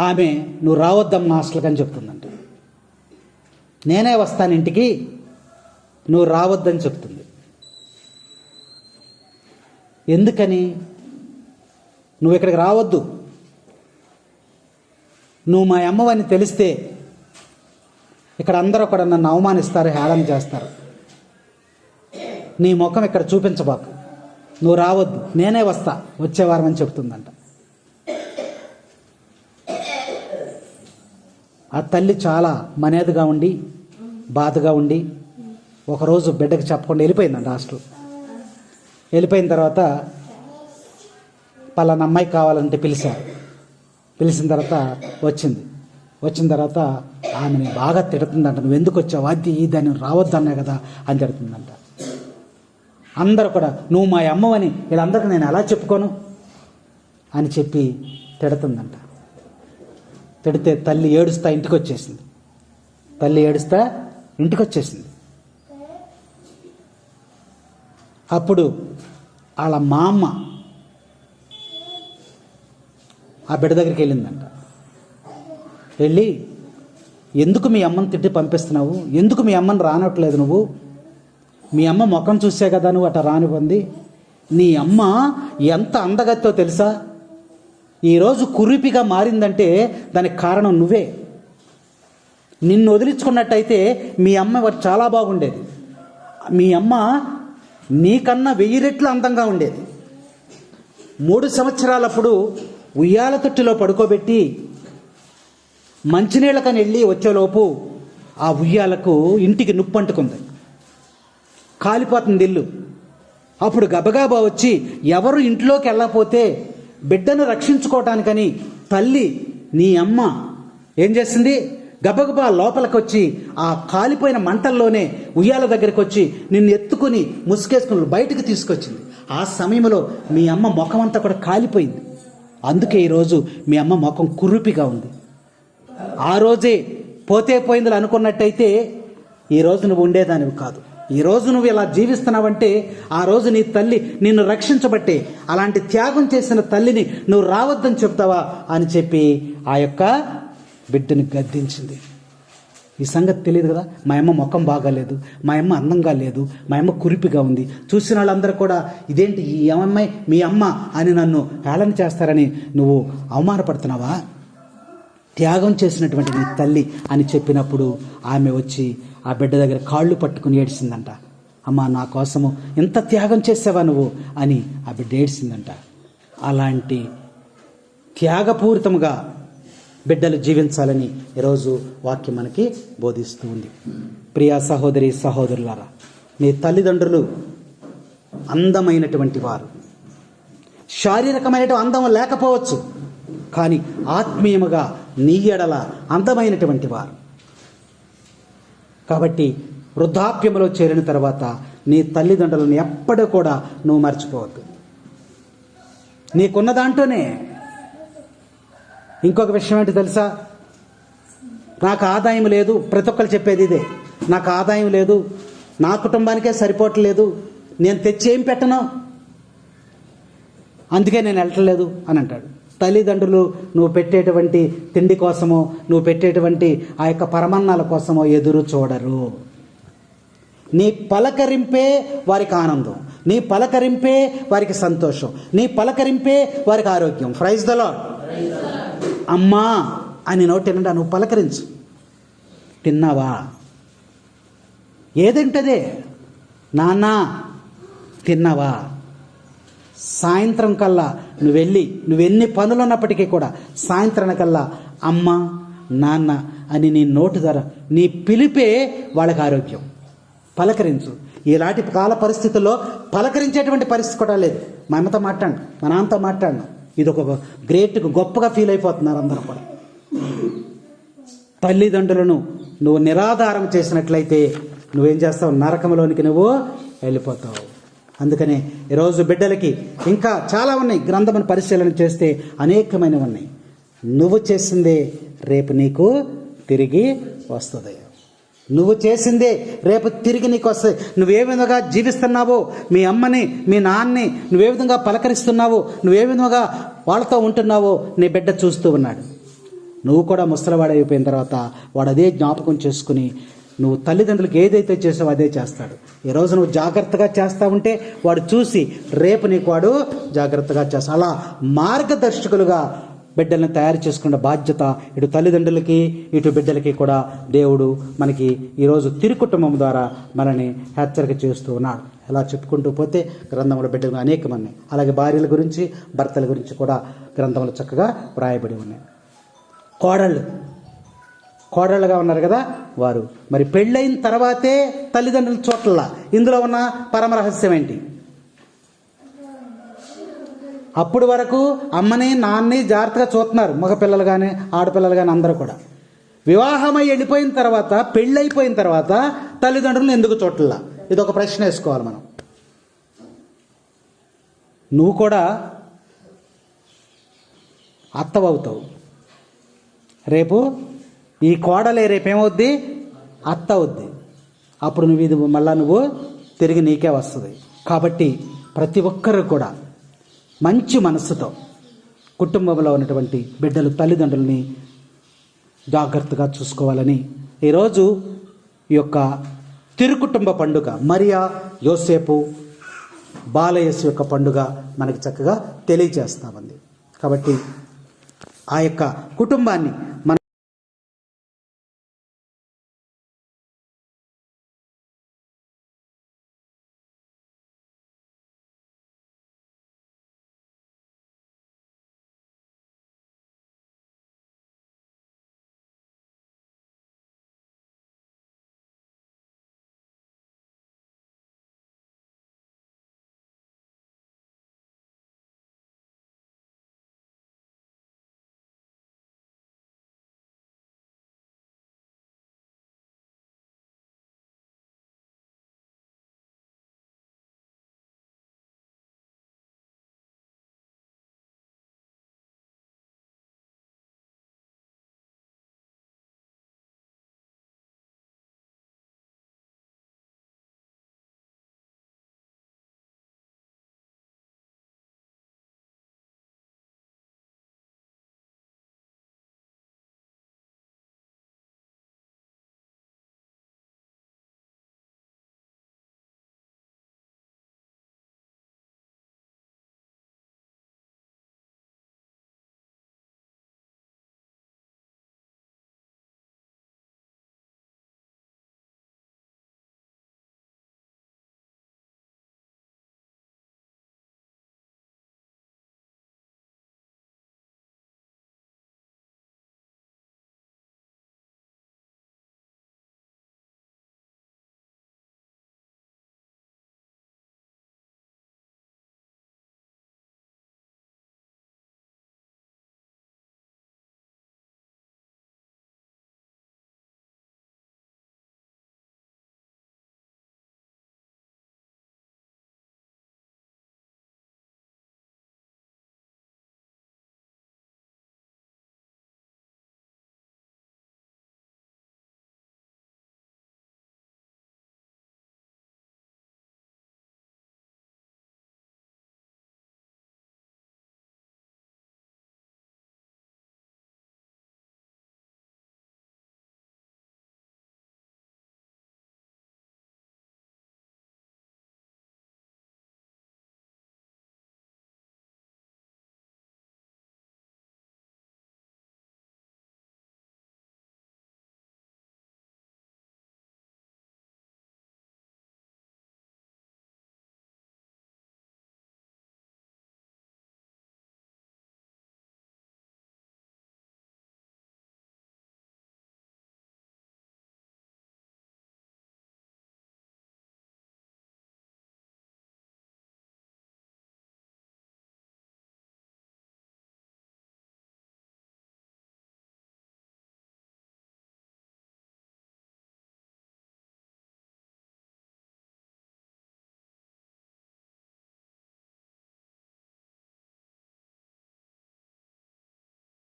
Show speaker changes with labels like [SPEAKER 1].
[SPEAKER 1] ఆమె నువ్వు రావద్దమ్మా హాస్టల్కి అని చెప్తుందంట. నేనే వస్తాను ఇంటికి, నువ్వు రావద్దని చెప్తుంది. ఎందుకని? నువ్వు ఇక్కడికి రావద్దు, నువ్వు మా అమ్మవని తెలిస్తే ఇక్కడ అందరూ కూడా నన్ను అవమానిస్తారు, హేళన చేస్తారు. నీ ముఖం ఇక్కడ చూపించబాకు, నువ్వు రావద్దు, నేనే వస్తా వచ్చే వారం అని చెప్తుందంట. ఆ తల్లి చాలా మనేదిగా ఉండి బాధగా ఉండి ఒకరోజు బిడ్డకి చెప్పకుండా వెళ్ళిపోయిందంట హాస్టల్. వెళ్ళిపోయిన తర్వాత పలానా అమ్మాయి కావాలంటే పిలిచారు. పిలిచిన తర్వాత వచ్చిన తర్వాత ఆమెని బాగా తిడుతుందంట. నువ్వు ఎందుకు వచ్చావు, అది దాన్ని రావద్దన్నా కదా అని తిడుతుందంట. అందరూ కూడా నువ్వు మా అమ్మవని వీళ్ళందరికీ నేను ఎలా చెప్పుకోను అని చెప్పి తిడుతుందంట. తిడితే తల్లి ఏడుస్తా ఇంటికి వచ్చేసింది. అప్పుడు వాళ్ళ మా అమ్మ ఆ బిడ్డ దగ్గరికి వెళ్ళిందంట. వెళ్ళి, ఎందుకు మీ అమ్మని తిట్టి పంపిస్తున్నావు, ఎందుకు మీ అమ్మని రానట్లేదు నువ్వు, మీ అమ్మ ముఖం చూసే కదా నువ్వు అట్లా రానివ్వంది, నీ అమ్మ ఎంత అందగత్తో తెలుసా, ఈరోజు కురిపిగా మారిందంటే దానికి కారణం నువ్వే. నిన్ను వదిలించుకున్నట్టయితే మీ అమ్మ చాలా బాగుండేది, మీ అమ్మ నీకన్నా 1000 రెట్లు అందంగా ఉండేది. 3 సంవత్సరాలప్పుడు ఉయ్యాల తొట్టిలో పడుకోబెట్టి మంచినీళ్ళకని వెళ్ళి వచ్చేలోపు ఆ ఉయ్యాలకు ఇంటికి నుప్పంటుకుంది, కాలిపోతుంది ఇల్లు. అప్పుడు గబగబా వచ్చి ఎవరు ఇంట్లోకి వెళ్ళకపోతే బిడ్డను రక్షించుకోవటానికని తల్లి నీ అమ్మ ఏం చేసింది, గబగబా లోపలికి వచ్చి ఆ కాలిపోయిన మంటల్లోనే ఉయ్యాల దగ్గరికి వచ్చి నిన్ను ఎత్తుకుని ముసుగేసుకుని బయటకు తీసుకొచ్చింది. ఆ సమయంలో మీ అమ్మ ముఖం అంతా కూడా కాలిపోయింది. అందుకే ఈరోజు మీ అమ్మ ముఖం కుర్రుపిగా ఉంది. ఆ రోజే పోతే పోయిందని అనుకున్నట్టయితే ఈరోజు నువ్వు ఉండేదానివి కాదు. ఈరోజు నువ్వు ఇలా జీవిస్తున్నావంటే ఆ రోజు నీ తల్లి నిన్ను రక్షించబట్టే. అలాంటి త్యాగం చేసిన తల్లిని నువ్వు రావద్దని చెప్తావా అని చెప్పి ఆ యొక్క బిడ్డని గద్దించింది. ఈ సంగతి తెలియదు కదా, మా అమ్మ ముఖం బాగాలేదు, మా అమ్మ అందంగా లేదు, మా అమ్మ కురిపిగా ఉంది, చూసిన వాళ్ళందరూ కూడా ఇదేంటి ఈ అమ్మాయి మీ అమ్మ అని నన్ను హేళన చేస్తారని నువ్వు అవమానపడుతున్నావా, త్యాగం చేసినటువంటి నీ తల్లి అని చెప్పినప్పుడు ఆమె వచ్చి ఆ బిడ్డ దగ్గర కాళ్ళు పట్టుకుని ఏడ్చిందంట. అమ్మ నా కోసము ఎంత త్యాగం చేసావా నువ్వు అని ఆ బిడ్డ ఏడ్చిందంట. అలాంటి త్యాగపూరితముగా బిడ్డలు జీవించాలని ఈరోజు వాక్యం మనకి బోధిస్తూ ఉంది. ప్రియా సహోదరి సహోదరులారా, మీ తల్లిదండ్రులు అందమైనటువంటి వారు. శారీరకమైన అందం లేకపోవచ్చు, కానీ ఆత్మీయముగా నీ ఎడల అందమైనటువంటి వారు. కాబట్టి వృద్ధాప్యంలో చేరిన తర్వాత నీ తల్లిదండ్రులను ఎప్పుడూ కూడా నువ్వు మర్చిపోవద్దు. నీకున్న దాంట్లోనే ఇంకొక విషయం ఏంటి తెలుసా, నాకు ఆదాయం లేదు, ప్రతి ఒక్కరు చెప్పేది ఇదే, నాకు ఆదాయం లేదు, నా కుటుంబానికే సరిపోవట్లేదు, నేను తెచ్చి ఏం పెట్టను, అందుకే నేను వెళ్ళట్లేదు అని అంటాడు. తల్లిదండ్రులు నువ్వు పెట్టేటువంటి తిండి కోసమో నువ్వు పెట్టేటువంటి ఆ యొక్క పరమన్నాల కోసమో ఎదురు చూడరు. నీ పలకరింపే వారికి ఆనందం, నీ పలకరింపే వారికి సంతోషం, నీ పలకరింపే వారికి ఆరోగ్యం. Praise the lord. అమ్మా అని నోటి నిండా నువ్వు పలకరించు. తిన్నావా, ఏదంటదే నాన్న తిన్నావా. సాయంత్రం కల్లా నువ్వెన్ని పనులు ఉన్నప్పటికీ కూడా సాయంత్రం కల్లా అమ్మ నాన్న అని నీ నోటి ద్వారా నీ పిలిపే వాళ్ళకి ఆరోగ్యం. పలకరించు. ఇలాంటి కాల పరిస్థితుల్లో పలకరించేటువంటి పరిస్థితి కూడా లేదు. మా అమ్మతో మాట్లాడు, మా నాన్నతో మాట్లాడు, ఇది ఒక గొప్పగా ఫీల్ అయిపోతున్నారు అందరూ కూడా. తల్లిదండ్రులను నువ్వు నిరాధారం చేసినట్లయితే నువ్వేం చేస్తావు, నరకంలోనికి నువ్వు వెళ్ళిపోతావు. అందుకనే ఈరోజు బిడ్డలకి ఇంకా చాలా ఉన్నాయి, గ్రంథమును పరిశీలన చేస్తే అనేకమైనవి ఉన్నాయి. నువ్వు చేసిందే రేపు నీకు తిరిగి వస్తుంది. నువ్వు చేసిందే రేపు తిరిగి నీకు వస్తుంది. నువ్వే విధంగా జీవిస్తున్నావో, మీ అమ్మని మీ నాన్నని నువ్వే విధంగా పలకరిస్తున్నావో, నువ్వే విధంగా వాళ్ళతో ఉంటున్నావో నీ బిడ్డ చూస్తూ ఉన్నాడు. నువ్వు కూడా ముసలివాడు అయిపోయిన తర్వాత వాడు అదే జ్ఞాపకం చేసుకుని నువ్వు తల్లిదండ్రులకు ఏదైతే చేసావో అదే చేస్తాడు. ఈరోజు నువ్వు జాగ్రత్తగా చేస్తా ఉంటే వాడు చూసి రేపు నీకు వాడు జాగ్రత్తగా చేస్తా. అలా మార్గదర్శకులుగా బిడ్డలను తయారు చేసుకునే బాధ్యత ఇటు తల్లిదండ్రులకి ఇటు బిడ్డలకి కూడా దేవుడు మనకి ఈరోజు తిరుకుటుంబం ద్వారా మనని హెచ్చరిక చేస్తూ ఉన్నాడు. ఎలా చెప్పుకుంటూ పోతే గ్రంథంలో బిడ్డలు అనేకమంది, అలాగే భార్యల గురించి భర్తల గురించి కూడా గ్రంథంలో చక్కగా వ్రాయబడి ఉన్నాయి. కోడళ్ళుగా ఉన్నారు కదా వారు, మరి పెళ్ళైన తర్వాతే తల్లిదండ్రుల చోట్ల ఇందులో ఉన్న పరమరహస్యం ఏంటి? అప్పుడు వరకు అమ్మని నాన్నని జాగ్రత్తగా చూస్తున్నారు, మగపిల్లలు కానీ ఆడపిల్లలు కానీ అందరూ కూడా. వివాహమై వెళ్ళిపోయిన తర్వాత, పెళ్ళైపోయిన తర్వాత తల్లిదండ్రులను ఎందుకు చూడట్లా? ఇది ఒక ప్రశ్న వేసుకోవాలి మనం. నువ్వు కూడా అత్తవవుతావు, రేపు ఈ కోడలే రేపేమవుద్ది? అత్త అవుద్ది. అప్పుడు నువ్వు ఇది మళ్ళా నువ్వు తిరిగి నీకే వస్తుంది. కాబట్టి ప్రతి ఒక్కరు కూడా మంచి మనస్సుతో కుటుంబంలో ఉన్నటువంటి బిడ్డలు తల్లిదండ్రులని జాగ్రత్తగా చూసుకోవాలని ఈరోజు ఈ యొక్క తిరుకుటుంబ పండుగ మరియా యోసేపు బాలయేసు యొక్క పండుగ మనకి చక్కగా తెలియజేస్తామంది. కాబట్టి ఆ యొక్క కుటుంబాన్ని